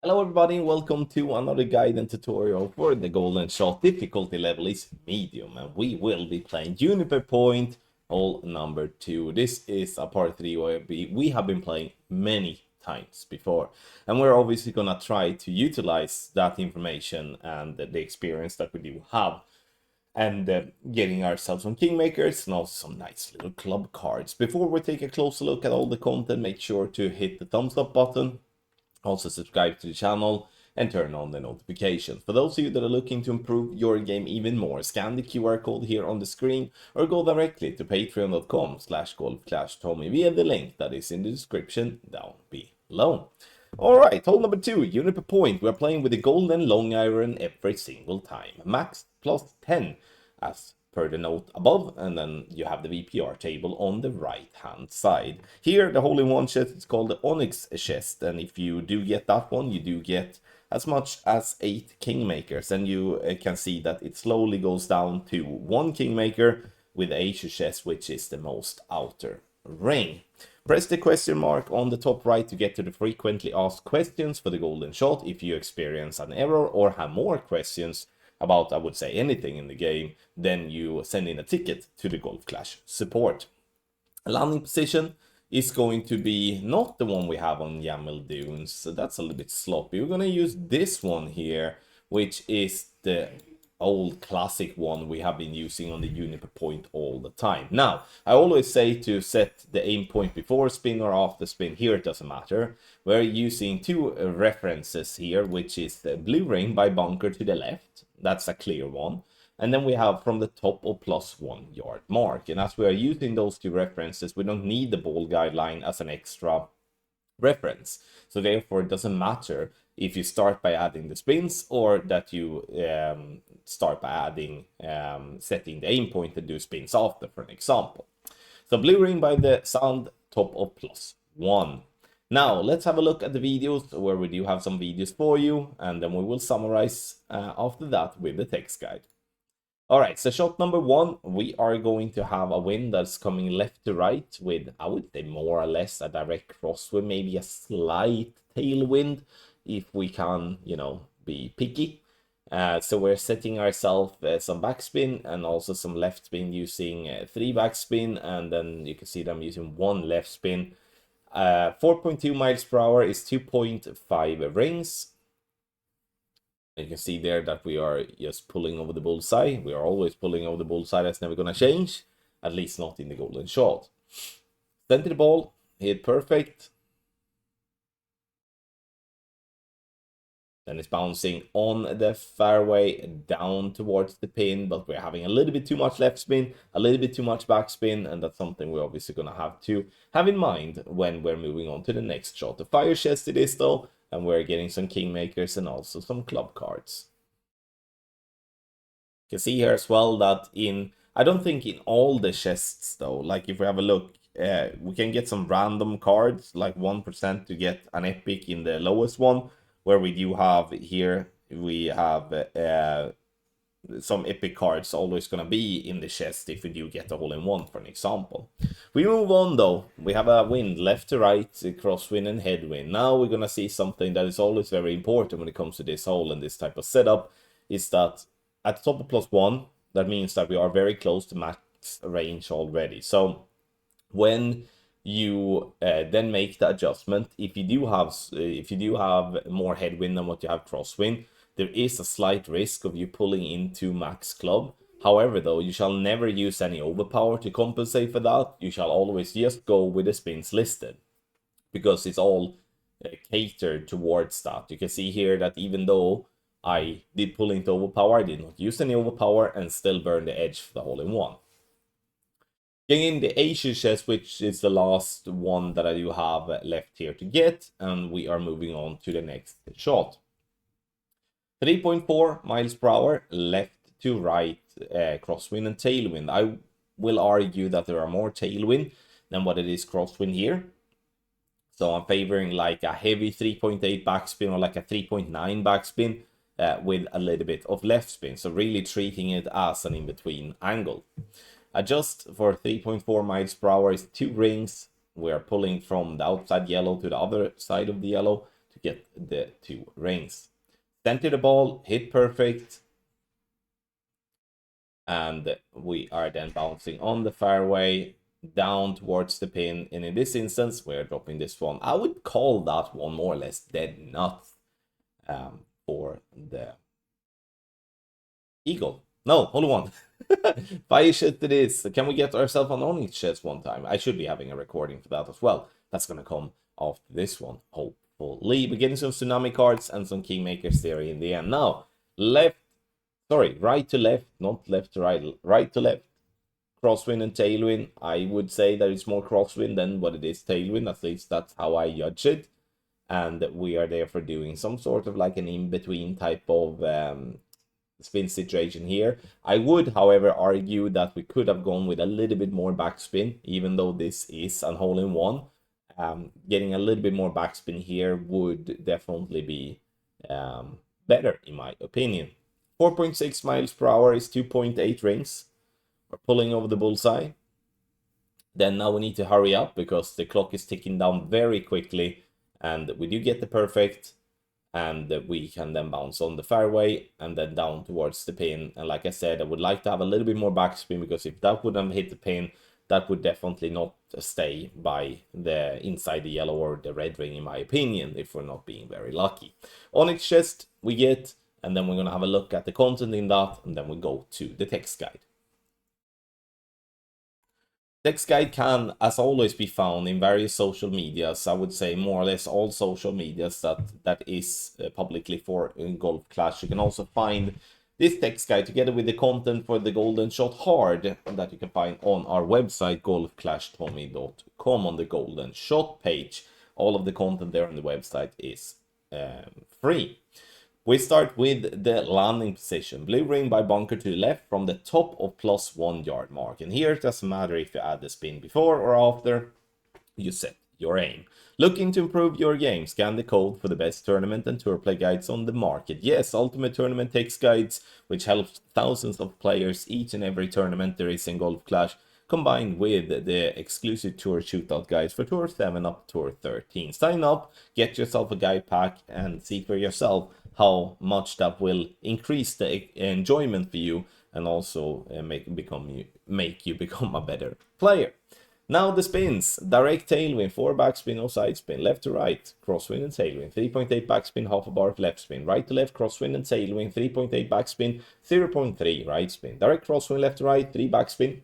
Hello everybody and welcome to another guide and tutorial for the golden shot. Difficulty level is medium and we will be playing Juniper Point hole number 2. This is a part 3 where we have been playing many times before, and we're obviously gonna try to utilize that information and the experience that we do have, and getting ourselves some kingmakers and also some nice little club cards. Before we take a closer look at all the content, make sure to hit the thumbs up button. Also subscribe to the channel and turn on the notifications. For those of you that are looking to improve your game even more, scan the QR code here on the screen or go directly to patreon.com/golfclashtommy via the link that is in the description down below. Alright, hole number 2, Juniper Point. We're playing with the golden long iron every single time. Max plus 10 as per the note above, and then you have the VPR table on the right hand side. Here the hole-in-one chest is called the Onyx chest, and if you do get that one, you do get as much as 8 kingmakers, and you can see that it slowly goes down to 1 kingmaker with the Ace chest, which is the most outer ring. Press the question mark on the top right to get to the frequently asked questions for the golden shot. If you experience an error or have more questions about, I would say, anything in the game, then you send in a ticket to the Golf Clash support. Landing position is going to be not the one we have on Yaml Dunes, so that's a little bit sloppy. We're going to use this one here, which is the old classic one we have been using on the Juniper Point all the time. Now, I always say to set the aim point before spin or after spin. Here it doesn't matter. We're using 2 references here, which is the blue ring by bunker to the left. That's a clear one. And then we have from the top of +1 yard mark. And as we are using those 2 references, we don't need the ball guideline as an extra reference. So therefore, it doesn't matter if you start by adding the spins or that you start by adding setting the aim point and do spins after, for an example. So blue ring by the sand, top of +1. Now let's have a look at the videos, where we do have some videos for you, and then we will summarize after that with the text guide. Alright, so shot number 1, we are going to have a wind that's coming left to right with, I would say, more or less a direct crosswind, maybe a slight tailwind if we can, be picky. So we're setting ourselves some backspin and also some left spin using 3 backspin, and then you can see that I'm using 1 left spin. 4.2 miles per hour is 2.5 rings. You can see there that we are just pulling over the bullseye. We are always pulling over the bullseye. That's never going to change, at least not in the golden shot. Center the ball, hit perfect. Then it's bouncing on the fairway down towards the pin, but we're having a little bit too much left spin, a little bit too much backspin, and that's something we're obviously going to have to have in mind when we're moving on to the next shot. The fire chest it is though, and we're getting some kingmakers and also some club cards. You can see here as well that I don't think in all the chests though, like if we have a look, we can get some random cards, like 1% to get an epic in the lowest one, where we do have here, we have some epic cards always going to be in the chest if we do get a hole-in-one, for an example. We move on though. We have a wind left to right, crosswind and headwind. Now we're going to see something that is always very important when it comes to this hole and this type of setup, is that at the top of +1, that means that we are very close to max range already. So when you then make the adjustment, if you do have more headwind than what you have crosswind, there is a slight risk of you pulling into max club. However though, you shall never use any overpower to compensate for that. You shall always just go with the spins listed, because it's all catered towards that. You can see here that even though I did pull into overpower, I did not use any overpower and still burn the edge for the hole-in-one. Getting in the Asian chest, which is the last one that I do have left here to get, and we are moving on to the next shot. 3.4 miles per hour, left to right, crosswind and tailwind. I will argue that there are more tailwind than what it is crosswind here. So I'm favoring like a heavy 3.8 backspin or like a 3.9 backspin with a little bit of left spin. So really treating it as an in-between angle. Adjust for 3.4 miles per hour is 2 rings. We are pulling from the outside yellow to the other side of the yellow to get the 2 rings. Center the ball, hit perfect, and we are then bouncing on the fairway down towards the pin, and in this instance we're dropping this one. I would call that one more or less dead nuts for the eagle. No, hold on. Fire shit it is. Can we get ourselves on Onyx chest one time? I should be having a recording for that as well. That's gonna come after this one, hopefully. We're getting some tsunami cards and some Kingmaker's Theory in the end. Now, right to left, not left to right, right to left. Crosswind and tailwind. I would say that it's more crosswind than what it is tailwind. At least that's how I judge it. And we are therefore doing some sort of like an in-between type of spin situation here. I would, however, argue that we could have gone with a little bit more backspin, even though this is a hole-in-one. Getting a little bit more backspin here would definitely be better, in my opinion. 4.6 miles per hour is 2.8 rings. We're pulling over the bullseye. Then now we need to hurry up because the clock is ticking down very quickly, and we do get the perfect, and we can then bounce on the fairway and then down towards the pin. And like I said, I would like to have a little bit more backspin, because if that wouldn't hit the pin, that would definitely not stay by the inside the yellow or the red ring, in my opinion, if we're not being very lucky. Onyx chest we get, and then we're going to have a look at the content in that, and then we go to the text guide. Text guide can, as always, be found in various social medias. I would say more or less all social medias that is publicly for Golf Clash. You can also find this text guide together with the content for the Golden Shot Hard that you can find on our website, golfclashtommy.com, on the Golden Shot page. All of the content there on the website is free. We start with the landing position. Blue ring by bunker to the left from the top of +1 yard mark. And here it doesn't matter if you add the spin before or after, you set your aim. Looking to improve your game, scan the code for the best tournament and tour play guides on the market. Yes, Ultimate Tournament text guides, which helps thousands of players each and every tournament there is in Golf Clash, combined with the exclusive tour shootout guides for Tour 7 up to Tour 13. Sign up, get yourself a guide pack, and see for yourself how much that will increase the enjoyment for you, and also make you become a better player. Now the spins. Direct tailwind, 4 backspin, no side spin. Left to right, crosswind and tailwind. 3.8 backspin, half a bar of left spin. Right to left, crosswind and tailwind. 3.8 backspin, 0.3 right spin. Direct crosswind, left to right, 3 backspin,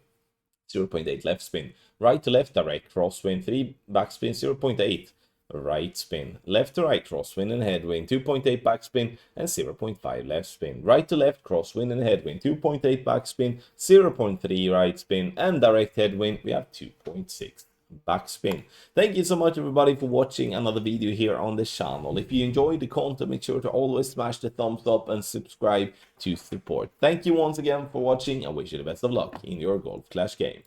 0.8 left spin. Right to left, direct crosswind, 3 backspin, 0.8 right spin. Left to right, crosswind and headwind, 2.8 backspin and 0.5 left spin. Right to left, crosswind and headwind, 2.8 backspin, 0.3 right spin, and direct headwind we have 2.6 backspin. Thank you so much everybody for watching another video here on the channel. If you enjoyed the content, make sure to always smash the thumbs up and subscribe to support. Thank you once again for watching. I wish you the best of luck in your Golf Clash game.